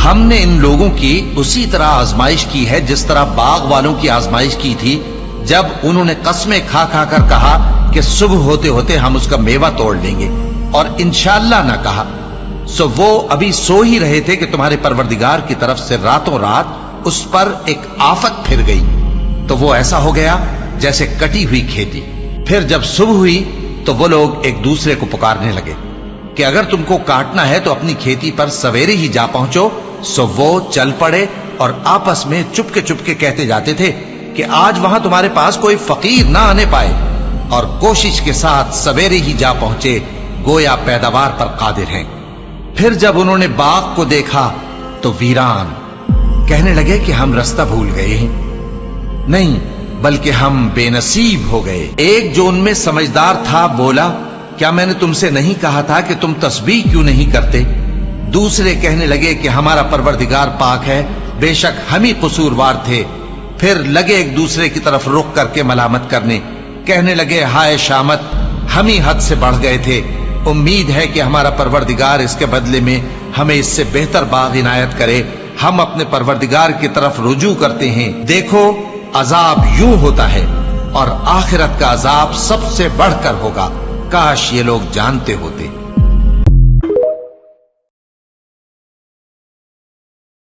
ہم نے ان لوگوں کی اسی طرح آزمائش کی ہے جس طرح باغ والوں کی آزمائش کی تھی جب انہوں نے قسمیں کھا کھا کر کہا کہ صبح ہوتے ہوتے ہم اس کا میوہ توڑ لیں گے اور انشاءاللہ نہ کہا. سو وہ ابھی سو ہی رہے تھے کہ تمہارے پروردگار کی طرف سے راتوں رات اس پر ایک آفت پھر گئی تو وہ ایسا ہو گیا جیسے کٹی ہوئی کھیتی. پھر جب صبح ہوئی تو وہ لوگ ایک دوسرے کو پکارنے لگے کہ اگر تم کو کاٹنا ہے تو اپنی کھیتی پر سویرے ہی جا پہنچو. سو وہ چل پڑے اور آپس میں چپ کے کہتے جاتے تھے کہ آج وہاں تمہارے پاس کوئی فقیر نہ آنے پائے، اور کوشش کے ساتھ سویرے ہی جا پہنچے گویا پیداوار پر قادر ہیں. پھر جب انہوں نے باغ کو دیکھا تو ویران، کہنے لگے کہ ہم رستہ بھول گئے ہیں. نہیں بلکہ ہم بے نصیب ہو گئے. ایک جو ان میں سمجھدار تھا بولا، کیا میں نے تم سے نہیں کہا تھا کہ تم تسبیح کیوں نہیں کرتے؟ دوسرے کہنے لگے کہ ہمارا پروردگار پاک ہے، بے شک ہم ہی قصوروار تھے. پھر لگے ایک دوسرے کی طرف رخ کر کے ملامت کرنے، کہنے لگے ہائے شامت، ہم ہی حد سے بڑھ گئے تھے. امید ہے کہ ہمارا پروردگار اس کے بدلے میں ہمیں اس سے بہتر باغ عنایت کرے. ہم اپنے پروردگار کی طرف رجوع کرتے ہیں. دیکھو عذاب یوں ہوتا ہے اور آخرت کا عذاب سب سے بڑھ کر ہوگا. کاش یہ لوگ جانتے ہوتے.